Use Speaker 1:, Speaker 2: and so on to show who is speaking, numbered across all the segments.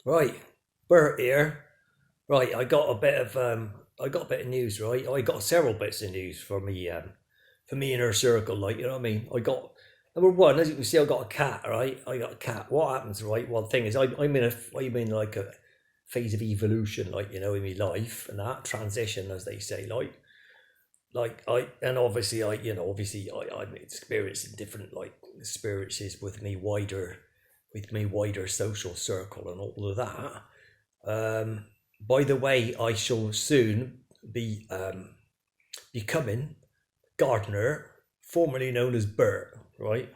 Speaker 1: Right, Bert here. Right, I got a bit of news. Right, I got several bits of news for me inner circle. Like, you know what I mean. I got number one, as you can see, I got a cat. Right, I got a cat. What happens? Right, well, the thing is, I'm in like a phase of evolution, like you know, in my life and that transition, as they say, and obviously I'm experiencing different like experiences with me wider social circle and all of that. By the way, I shall soon be becoming Gardner, formerly known as Bert, right?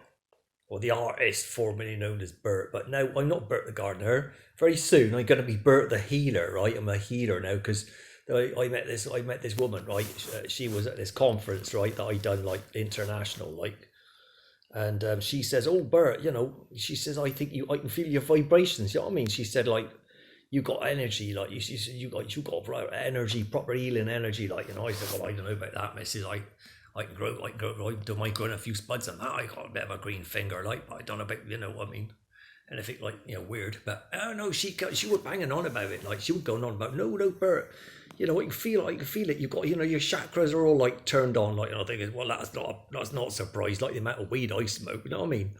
Speaker 1: Or the artist formerly known as Bert. But now I'm not Bert the Gardener. Very soon I'm going to be Bert the Healer, right? I'm a healer now because I met this woman, right? She was at this conference, right, that I done like international, like, and she says, "Oh, Bert, you know," she says, I can feel your vibrations." You know what I mean? She said, like, "You got energy, like you got energy, proper healing energy, like you know." I said, "Well, I don't know about that, Mrs. I can grow, do my growing a few spuds and that. I got a bit of a green finger, like, but I don't know about, you know what I mean." Anything like, you know, weird, but I don't know. She was banging on about it, like she was going on about, no, Bert, you know, I can feel it. You got, you know, your chakras are all like turned on, like, you know, thinking, well, that's not a surprise, like the amount of weed I smoke, you know what I mean?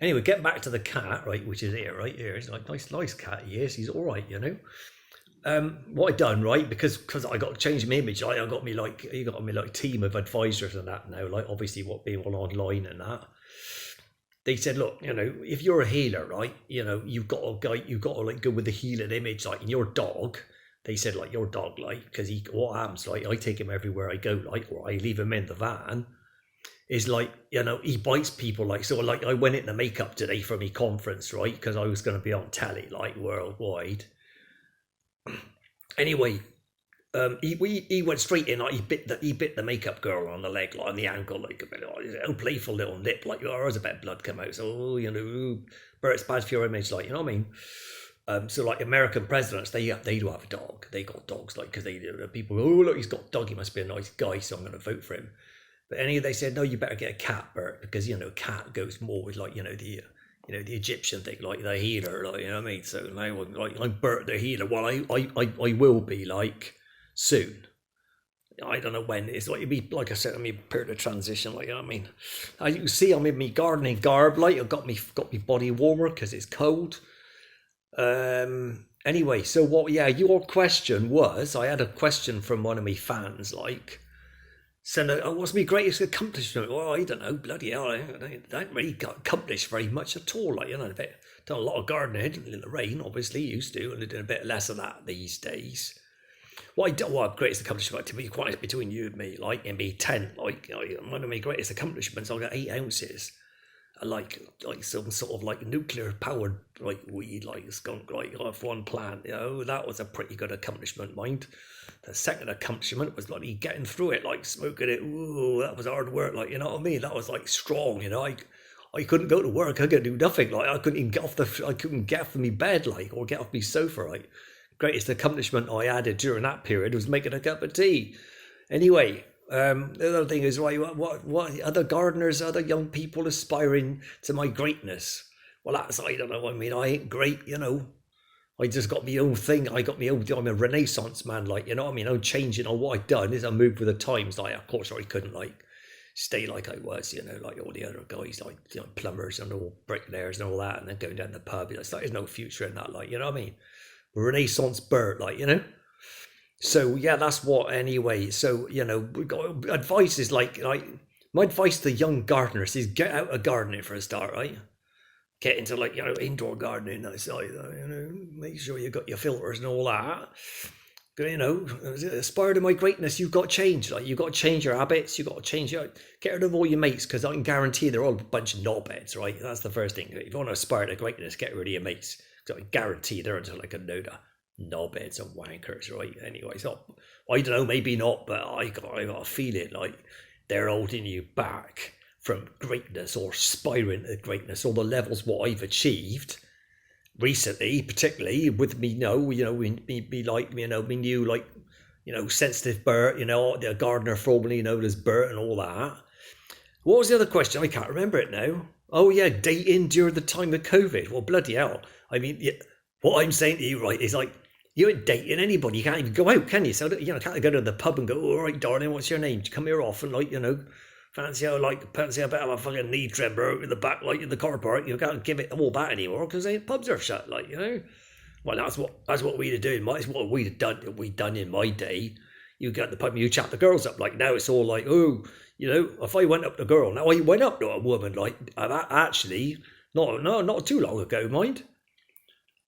Speaker 1: Anyway, get back to the cat, right, which is here, right here. It's like nice cat he is. He's all right, you know. What I done, right, because I got to change my image. I got me like, you got me like team of advisors and that now, like obviously what being all online and that. They said, look, you know, if you're a healer, right, you know, you've got to like go with the healing image, like, and your dog. They said, like, your dog, like, because what happens, like, I take him everywhere I go, like, or I leave him in the van, is like, you know, he bites people, like, so, like, I went into makeup today for my conference, right, because I was going to be on telly, like, worldwide. Anyway, he went straight in, like, he bit the makeup girl on the leg, like, on the ankle, like, a bit, oh, playful little nip, like, oh, there's a bit of blood come out, so, oh, you know, but it's bad for your image, like, you know what I mean? So like American presidents, they do have a dog. They got dogs, like, because people go, oh look, he's got a dog. He must be a nice guy, so I'm going to vote for him. But they said, no, you better get a cat, Bert, because you know cat goes more with like the Egyptian thing, like the healer, like, you know what I mean. So now like I'm Bert the healer. Well, I will be like soon. I don't know when. It's like it'd be like I said, I mean, period of transition, like, you know what I mean. As you can see, I'm in my gardening garb, like I've got me body warmer because it's cold. Anyway, so what, yeah, your question was, I had a question from one of my fans, like, said, oh, what's my greatest accomplishment? Well, I don't know, bloody hell, I don't really got accomplished very much at all, like, you know, done a lot of gardening in the rain, obviously, used to, and I did a bit less of that these days. What I do, well, greatest accomplishment, to be quite honest, between you and me, like, in my tent, like, you know, one of my greatest accomplishments, I got 8 ounces. Like some sort of like nuclear powered like weed, like skunk, like off one plant. You know, that was a pretty good accomplishment, mind. The second accomplishment was like getting through it, like smoking it. Ooh, that was hard work, like, you know what I mean. That was like strong, you know. I couldn't go to work. I could do nothing. Like I couldn't get off my bed, like, or get off my sofa. Like, greatest accomplishment I added during that period was making a cup of tea. Anyway. The other thing is, right, what other gardeners, other young people aspiring to my greatness? Well, that's, I don't know. I mean, I ain't great, you know. I just got my own thing. I'm a Renaissance man, like, you know what I mean? I'm changing. Or what I've done is I moved with the times. Like, of course, I couldn't, like, stay like I was, you know, like all the other guys, like, you know, plumbers and all bricklayers and all that, and then going down the pub. It's like, there's no future in that, like, you know what I mean? Renaissance Bert, like, you know? So yeah, that's what anyway. So, you know, we got advice is like my advice to young gardeners is get out of gardening for a start, right? Get into like, you know, indoor gardening. I say, you know, make sure you got your filters and all that. You know, aspire to my greatness. You've got to change. Like, you've got to change your habits. You've got to change get rid of all your mates, because I can guarantee they're all a bunch of knobheads, right? That's the first thing. If you want to aspire to greatness, get rid of your mates, because I guarantee they're into like a load of knobheads and wankers, right? Anyway, so I don't know, maybe not, but I got a feeling like they're holding you back from greatness or aspiring to greatness, or the levels what I've achieved recently, particularly with me, me like, you know, me new, like, you know, sensitive Bert, you know, the gardener formerly known as Bert and all that. What was the other question? I can't remember it now. Oh yeah, dating during the time of COVID. Well, bloody hell. I mean, yeah, What I'm saying to you, right, is like, you ain't dating anybody. You can't even go out, can you? So, can't go to the pub and go, all right, darling, what's your name? Come here often, like, fancy a bit of a fucking knee tremor out in the back, like in the car park. You can't give it all that anymore because the pubs are shut, like. Well, that's what we'd have done. That's what we'd done in my day. You got the pub, you chat the girls up. Like now, it's all like, oh, if I went up to a girl, now I went up to a woman, like actually, not too long ago, mind.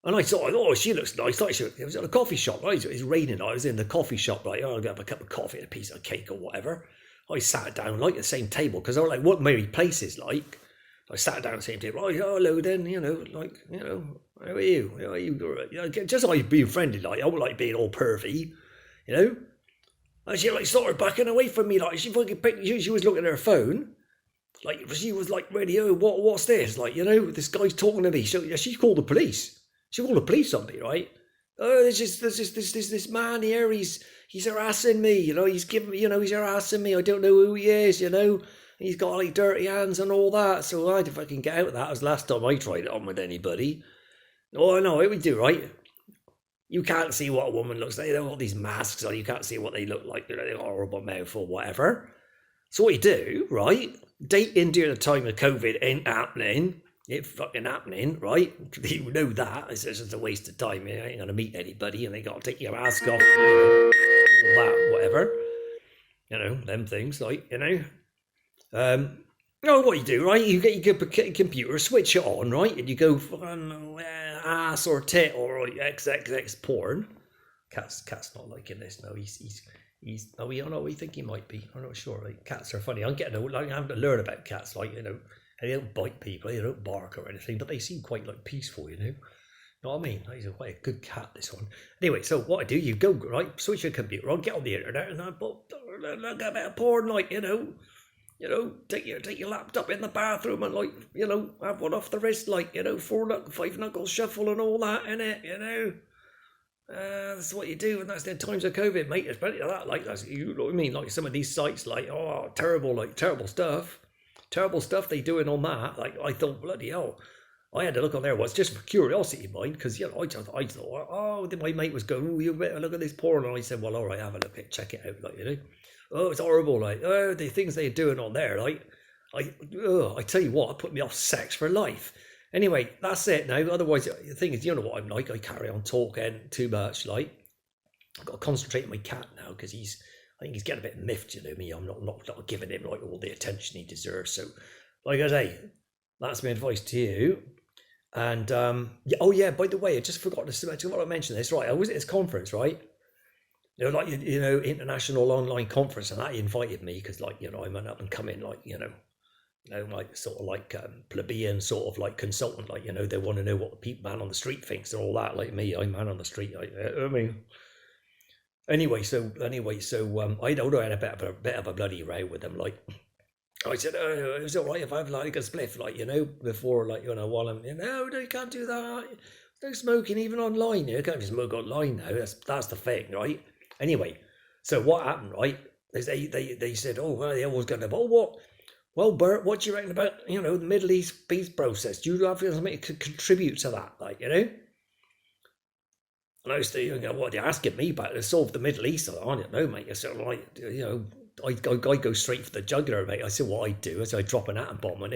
Speaker 1: And I thought, oh, she looks nice. Like it was at a coffee shop. Right? It was raining. I was in the coffee shop. Like, oh, I'll have a cup of coffee and a piece of cake or whatever. I sat down like at the same table because I was like, what married places like. I sat down at the same table. Oh, hello then. How are you? How are you? Just like being friendly. Like I don't like being all pervy. And she like started backing away from me. Like she fucking picked. She was looking at her phone. Like she was like, ready. Oh, what's this? Like this guy's talking to me. So she called the police. She called the police on me, right? Oh, there's this man here. He's harassing me. He's giving me. He's harassing me. I don't know who he is. He's got like dirty hands and all that. So I had to fucking get out of that. It was the last time I tried it on with anybody. Oh no, it would do, right? You can't see what a woman looks like. They've got these masks on. You can't see what they look like. They've got a horrible mouth or whatever. So what you do, right? Dating during the time of COVID ain't happening. It fucking happening, right? You know that. It's just a waste of time. You ain't going to meet anybody and they got to take your mask off. All that, whatever. Them things, like, what you do, right? You get your computer, switch it on, right? And you go ass or tit or XXX porn. Cat's not liking this. No, he's we think he might be. I'm not sure. Like, cats are funny. I'm having to learn about cats. Like, they don't bite people, they don't bark or anything, but they seem quite like peaceful, You know what I mean? He's quite a good cat, this one. Anyway, so what I do, you go, right, switch your computer on, get on the internet, and I look at a bit of porn, like, take your laptop in the bathroom and, like, have one off the wrist, like, 5 knuckle shuffle and all that, innit, that's what you do, and that's the times of COVID, mate. There's plenty of that, like, that's, you know what I mean? Like, some of these sites, like, oh, terrible stuff. Terrible stuff they doing on that. Like, I thought, bloody hell. I had to look on there once just for curiosity, mind, because I thought, oh, my mate was going, oh, you better look at this porn, and I said, well, all right, have a look at it, check it out, like, Oh, it's horrible, like, oh, the things they're doing on there, like, I tell you what, it put me off sex for life. Anyway, that's it now. Otherwise, the thing is, you know what I'm like. I carry on talking too much, like. I've got to concentrate on my cat now because I think he's getting a bit miffed, me. I'm not giving him like all the attention he deserves. So, like I say, that's my advice to you. And by the way, I just forgot to mention this. Right, I was at this conference, right? International online conference, and that invited me because, like, I'm an up and coming, like, like sort of like plebeian sort of like consultant, like, they want to know what the man on the street thinks and all that. Like me, I'm man on the street. I mean. Anyway, so I don't know, I had a bit of a bloody row with them. Like, I said, oh, it was all right if I have like a spliff, like, before, like, while I'm, no, you can't do that. No smoking even online. You can't just smoke online now. That's the thing, right? Anyway, so what happened, right? They said, oh, well, they always going to, oh, what? Well, Bert, what do you reckon about, the Middle East peace process? Do you have something to contribute to that, like, And I was thinking, what are you asking me about? To solve the Middle East? I don't know, mate. I said, like, I go straight for the jugular, mate. I said, what I do is I drop an atom bomb on it.